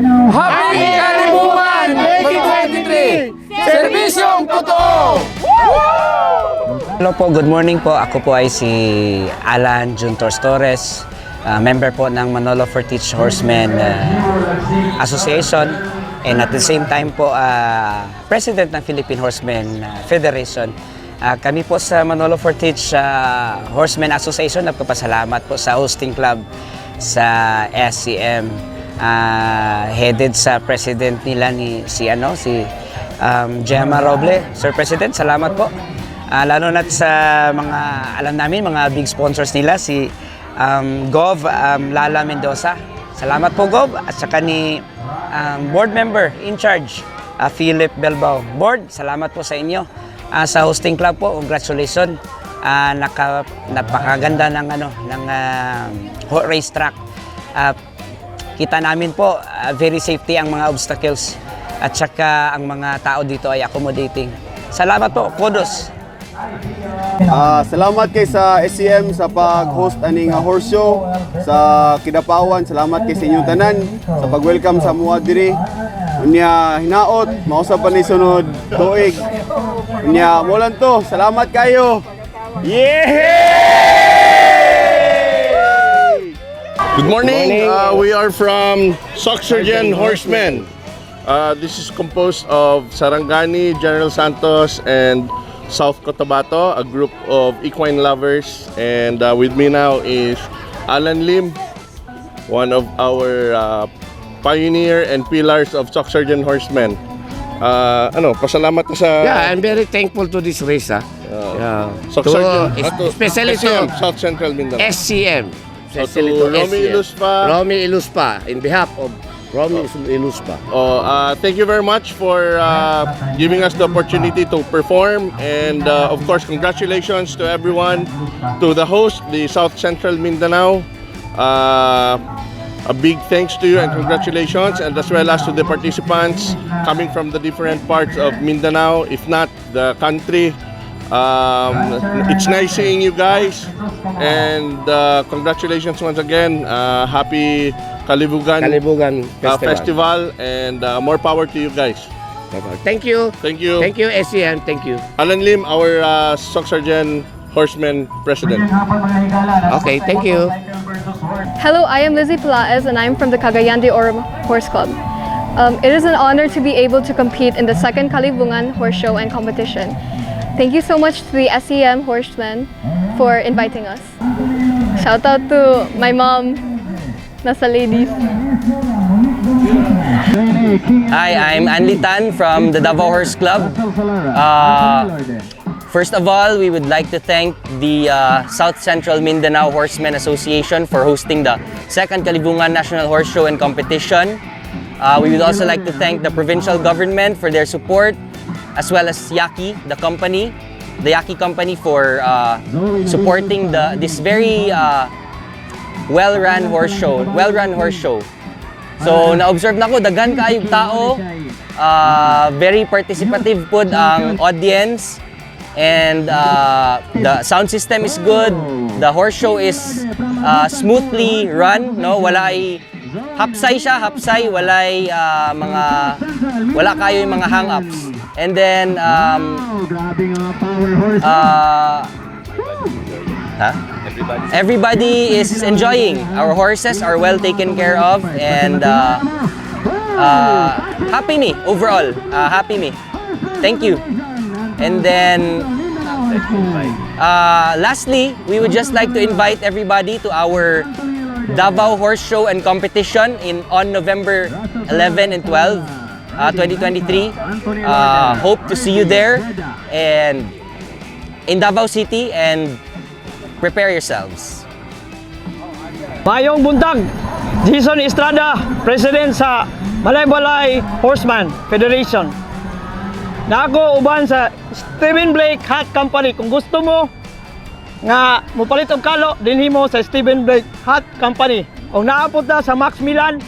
Happy Kalibugan 2023! Serbisyong totoo! Hello po, good morning po. Ako po ay si Alan Juntor Torres, member po ng Manolo Fortich Horsemen Association, and at the same time po, President ng Philippine Horsemen Federation. Kami po sa Manolo Fortich Horsemen Association, nagpapasalamat po sa hosting club sa SCM, headed sa president nila si Gemma Roble. Sir President, salamat po. Lalo na sa mga alam namin, mga big sponsors nila, si Gov Lala Mendoza. Salamat po, Gov, at saka ni board member in charge, Philip Belbao. Board, salamat po sa inyo. Sa hosting club po, congratulations. Napakaganda ng racetrack. Kita namin po, very safety ang mga obstacles, at saka ang mga tao dito ay accommodating. Salamat po, kudos. Salamat kay sa SCM sa pag-host aning horse show sa Kidapawan. Salamat kay sa inyong tanan sa pag-welcome sa mga diri. Unya hinaot, mausap pa ni sunod tuig. Unya mo lang to. Salamat kayo. Good morning. We are from Soxergen Horsemen. This is composed of Sarangani, General Santos, and South Cotabato, a group of equine lovers. And with me now is Alan Lim, one of our pioneer and pillars of Soxergen Horsemen. Pasalamat ka sa... Yeah, I'm very thankful to this race. Soxergen, Especially to South Central Mindanao. SCM. To Romy Iluspa. Romy Iluspa, in behalf of Romy Iluspa. Thank you very much for giving us the opportunity to perform, and of course, congratulations to everyone, to the host, the South Central Mindanao. A big thanks to you and congratulations, and as well as to the participants coming from the different parts of Mindanao, if not the country. It's nice seeing you guys, and congratulations once again. Happy Kalibugan Festival, and more power to you guys. Thank you. Thank you. Thank you, SCM. Thank you. Alan Lim, our Soxergen Horsemen President. Okay, thank you. Hello, I am Lizzie Pelaez and I'm from the Cagayan de Oro Horse Club. It is an honor to be able to compete in the second Kalibungan Horse Show and competition. Thank you so much to the SCM Horsemen for inviting us. Shout out to my mom, nasa ladies. Hi, I'm Anli Tan from the Davao Horse Club. First of all, we would like to thank the South Central Mindanao Horsemen Association for hosting the second Kalibungan National Horse Show and Competition. We would also like to thank the provincial government for their support, as well as Yaki, the Yaki company, for supporting this very well-run horse show. So na-observe na ko, daghan kaayong tao, very participative po ang audience, and the sound system is good. The horse show is smoothly run, no? Walay hapsay, wala kayo yung mga hang-ups. And then everybody is enjoying. Our horses are well taken care of, and happy me overall. Happy me. Thank you. And then lastly, we would just like to invite everybody to our Davao Horse Show and Competition on November 11 and 12, 2023. Hope to see you there and in Davao City, and prepare yourselves. Mayong buntag, Jason Estrada, President sa Balay-Balay Horseman Federation. Na ako uban sa Stephen Blake Hat Company. Kung gusto mo nga mupalit og kalo, dinhi mo sa Stephen Blake Hat Company. O naapot na sa Max Milan,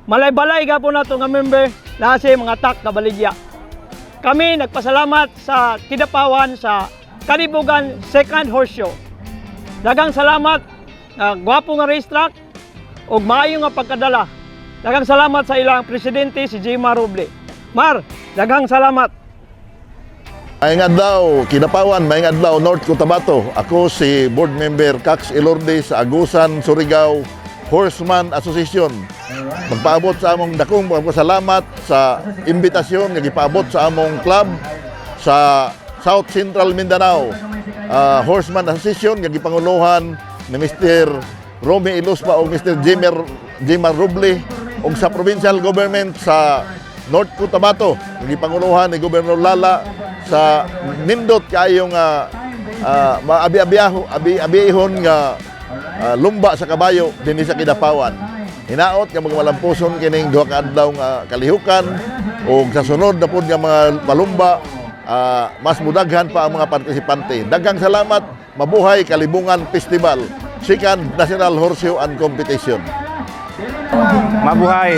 malay-balay gapon nato nga member na si mga tak kabaligya. Kami nagpasalamat sa Kidapawan sa Kalibugan Second Horse Show. Dagang salamat, gwapo nga racetrack ug maayo nga pagkadala. daghang salamat sa ilang presidente si Jimar Roble. Mar, daghang salamat. Maayong adlaw, Kidapawan, maayong adlaw, North Cotabato. Ako si Board Member Cax Elorde sa Agusan, Surigao, Horseman Association. Magpaabot sa among dakong pagpasalamat sa imbitasyon nga gipaabot sa among club sa South Central Mindanao. Horseman Association nga gipanguluhan ni Mr. Romy Iluspa o Mr. Jimar Roble ug sa provincial government sa North Cotabato nga gipanguluhan ni Gobernador Lala sa nindot kayong abi-abihon nga lumba sa kabayo dinhi sa Kidapawan. Hinaot nga magmalampuson kining duha ka adlaw nga kalihukan ug sa sunod na pud nga mga palumba mas mudaghan pa ang mga partisipante. Daghang salamat, mabuhay Kalibungan Festival, second National Horse Show and Competition. Mabuhay!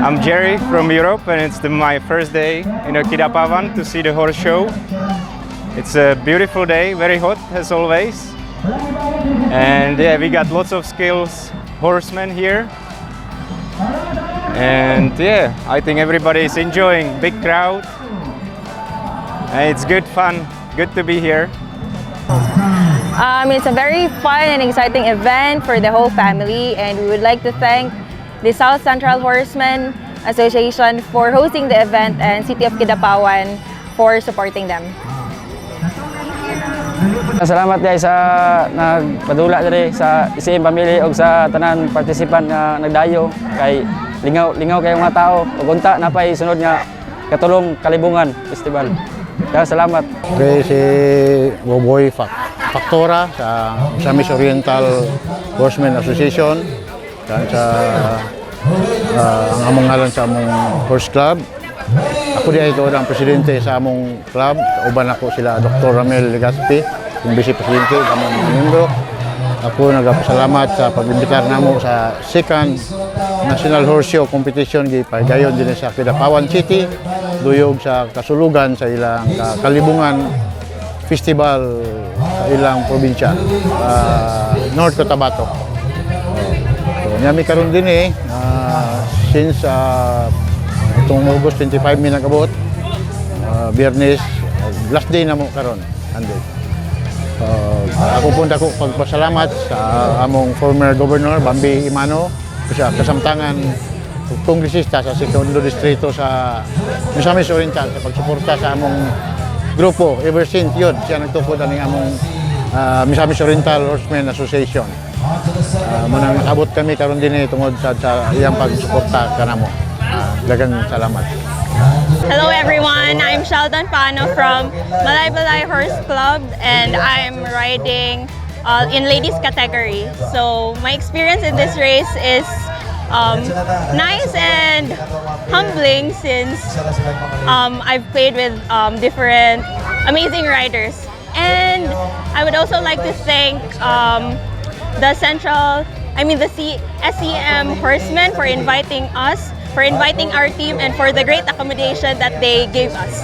I'm Jerry from Europe and it's my first day in Kidapawan to see the horse show. It's a beautiful day, very hot as always. And yeah, we got lots of skills horsemen here. And yeah, I think everybody is enjoying, big crowd. And it's good fun, good to be here. It's a very fun and exciting event for the whole family, and we would like to thank the South Central Horsemen Association for hosting the event and City of Kidapawan for supporting them. Salamat guys sa nagpadula diri sa isim pamilya ug sa tanan participant nga nagdayo kay lingaw kayong mga tao ug unta napay sunod nga katulong Kalibungan Festival. Kaya salamat. Okay, si Boboy Factora sa Misamis Oriental Horsemen Association dan sa ang among ngalan sa among horse club. Ako di ito ang presidente sa among club. Uban ako sila Dr. Ramel Legaspi, yung vice presidente sa among membro. Ako nagpasalamat sa pag-imbitar namo sa second National Horse Show Competition gipagayon din sa Kidapawan City, duyog sa kasulugan sa ilang Kalibungan Festival sa ilang probinsya, North Cotabato. So, nyami karon din since itong August 25 mi nagabot, Biyernes, last day na mo karon, ande. Ako po dako pagpasalamat sa among former governor Bambi Imano sa kasamtangan kongresista sa Segundo Distrito sa Misamis Oriental sa pagsuporta sa among grupo ever since yun siya nagtukod aning among Misamis Oriental Horsemen Association. Manang nakabot kami karon din tungod sa iyang pagsuporta kanamo. Daghang salamat. Hello everyone, I'm Sheldon Pano from Balay Horse Club, and I'm riding in ladies category. So my experience in this race is nice and humbling since I've played with different amazing riders. And I would also like to thank the SCM Horsemen for inviting us, for inviting our team, and for the great accommodation that they gave us.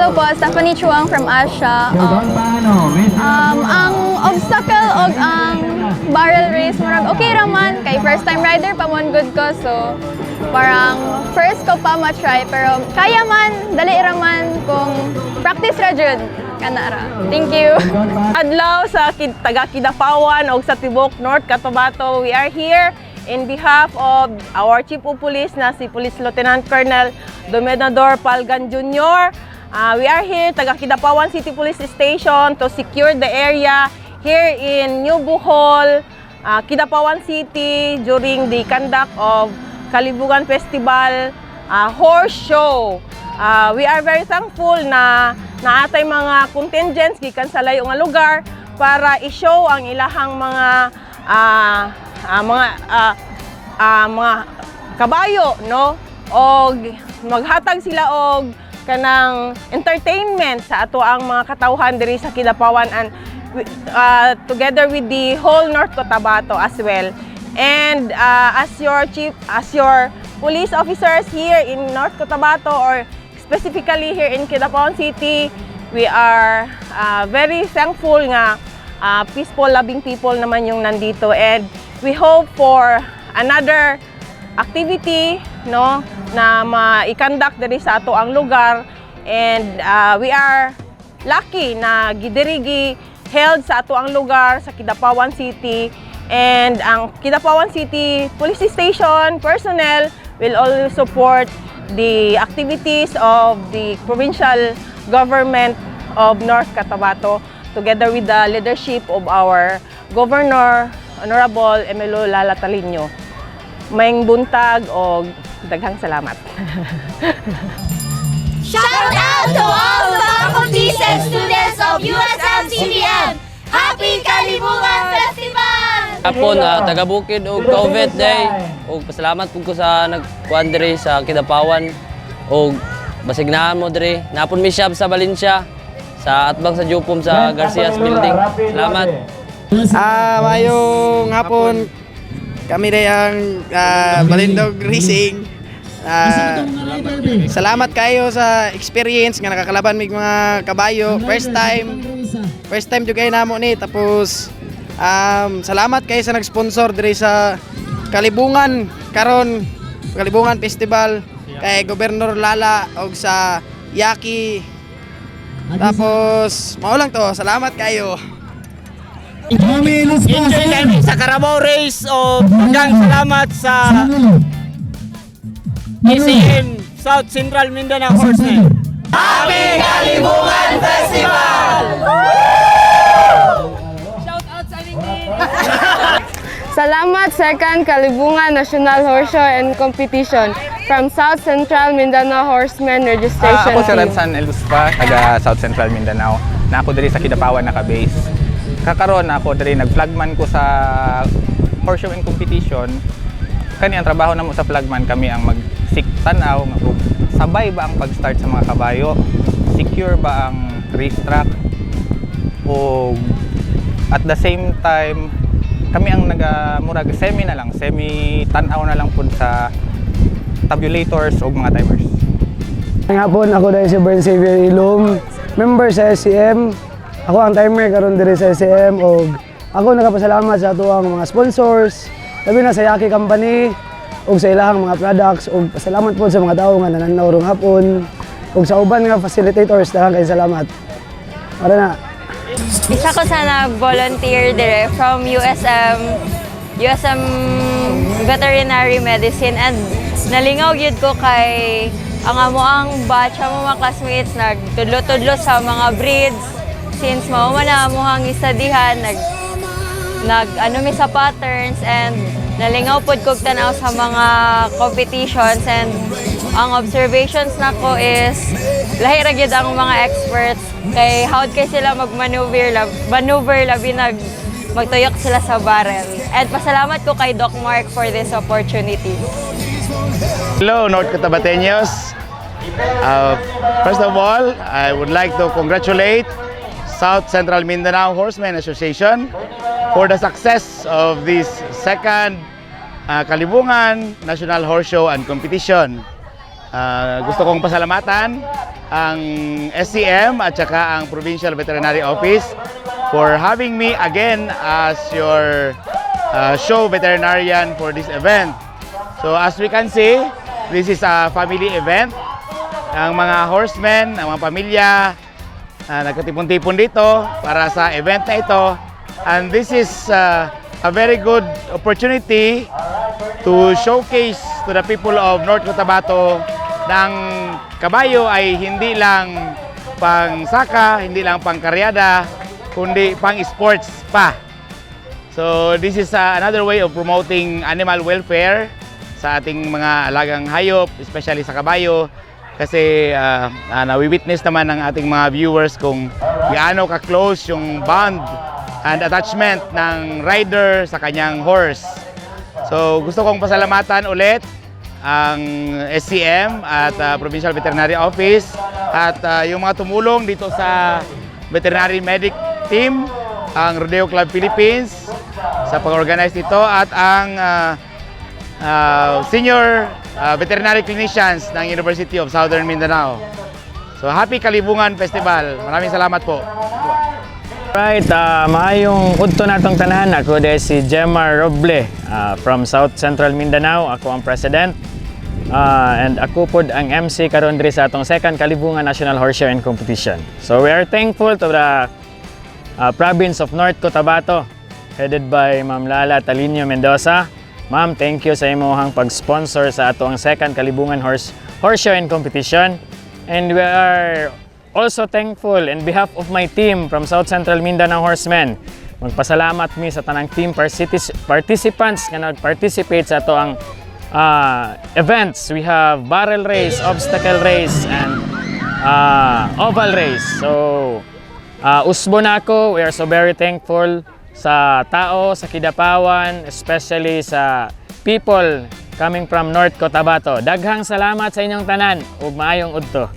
Hello po, Stephanie Chuang from Asia. Ang obstacle o ang barrel race, murag okay raman, kay first time rider pa mon good ko, so parang first ko pa ma-try, pero kaya man, dali raman kung practice ra jud. Kanara. Thank you. Adlaw sa taga Kidapawan o sa Tibok North Cotabato, we are here in behalf of our Chief of Police na si Police Lieutenant Colonel Domedador Palgan Jr. We are here, taga Kidapawan City Police Station, to secure the area here in New Bohol, Kidapawan City during the conduct of Kalibungan Festival Horse Show. We are very thankful na naatay mga contingents gikan sa layo nga lugar para i-show ang ilahang mga kabayo, no? Og maghatag sila og kanang entertainment sa ato ang mga katawhan diri sa Kidapawan, and together with the whole North Cotabato as well. And as your police officers here in North Cotabato, or specifically here in Kidapawan City, we are very thankful nga peaceful, loving people naman yung nandito, and we hope for another activity no na ma-conduct diri sa ato ang lugar, and we are lucky na gidirigi held sa ato ang lugar sa Kidapawan City, and ang Kidapawan City Police Station personnel will always support the activities of the provincial government of North Cotabato together with the leadership of our Governor Honorable Emilio Lala Talinio. Mayong buntag o daghang salamat. Shout out to all the faculties and students of USM-CBM! Happy Kalibungan Festival! Hapon, taga Bukid o Kauvet Day. O pasalamat po ko sa nagkuhan diri sa Kidapawan. O basignahan mo diri. Napon mi shop sa Valencia. Sa atbang sa Jupom sa Garcias Building. Salamat. Mayong hapon. Kami na yung Balindog Racing. Salamat kayo sa experience nga nakakalaban mig mga kabayo. First time juga namo ni. Tapos salamat kayo sa nag-sponsor diri sa Kalibungan karon, Kalibungan Festival kay Gobernador Lala og sa Yaki. Tapos mao lang to. Salamat kayo. Enjoy kami sa Carabao Race o hanggang salamat sa ACM South Central Mindanao Horsemen. Happy Kalibungan Festival! Shout out sa Salamat Second Kalibungan National Horse Show and Competition from South Central Mindanao Horsemen Registration Ako si Team. Ramsan Eluspa, taga South Central Mindanao. Na ako diri sa Kidapawan naka-base. Kakaron ako diri nag-flagman ko sa horse show and competition. Kani ang trabaho namo sa flagman, kami ang mag-tanaw nga sabay ba ang pag-start sa mga kabayo, secure ba ang racetrack, o at the same time kami ang murag semi tanaw na lang pud sa tabulators o mga timers. Ngapon ako dahil si Bern Xavier Ilong, member sa SCM. Ako ang timer karon diri sa SCM og ako nagapasalamat sa atuang mga sponsors, labi na sa Yaki Company og sa ilahang mga products, og pasalamat po sa mga tawo nga nananaw rong hapon og sa uban nga facilitators, daghang kay salamat. Para na. Isa ko sa nag-volunteer dire from USM Veterinary Medicine, and nalingaw gyud ko kay ang amo ang batch mo mga classmates nagtudlo-tudlo sa mga breeds. Since mao man na amuhang istadihan, nag ano mi sa patterns, and nalingaw pod kog tanaw sa mga competitions, and ang observations nako is lahi ra gyud ang mga experts kay howd kay sila magmaneuver labi magtuyok sila sa barrel. And pasalamat ko kay Doc Mark for this opportunity. Hello North Cotabateños. First of all, I would like to congratulate South Central Mindanao Horsemen Association for the success of this second Kalibungan National Horse Show and Competition. Gusto kong pasalamatan ang SCM at saka ang Provincial Veterinary Office for having me again as your show veterinarian for this event. So as we can see, this is a family event. Ang mga horsemen, ang mga pamilya, nagkatipon-tipon dito para sa event na ito, and this is a very good opportunity to showcase to the people of North Cotabato na ang kabayo ay hindi lang pang saka, hindi lang pang karyada, kundi pang sports pa. So this is another way of promoting animal welfare sa ating mga alagang hayop, especially sa kabayo. Kasi nawi-witness naman ng ating mga viewers kung gaano ka-close yung bond and attachment ng rider sa kanyang horse. So gusto kong pasalamatan ulit ang SCM at Provincial Veterinary Office at yung mga tumulong dito sa Veterinary Medic Team, ang Rodeo Club Philippines sa pag-organize nito, at ang Senior Veterinary Clinicians ng University of Southern Mindanao. So happy Kalibungan Festival. Maraming salamat po. Right, maayong udto natong tanan. Ako dahil si Gemma Roble from South Central Mindanao. Ako ang president. And ako pod ang MC karon diri sa atong second Kalibungan National Horse Show and Competition. So we are thankful to the province of North Cotabato headed by Ma'am Lala Talinio Mendoza. Ma'am, thank you sa imong pag-sponsor sa ato ang second Kalibungan Horse Show and Competition. And we are also thankful in behalf of my team from South Central Mindanao Horsemen. Magpasalamat mi sa tanang team participants nga nag-participate sa ato ang events. We have barrel race, obstacle race, and oval race. So, usbo na ako. We are so very thankful sa tao, sa Kidapawan, especially sa people coming from North Cotabato. Daghang salamat sa inyong tanan ug maayong udto.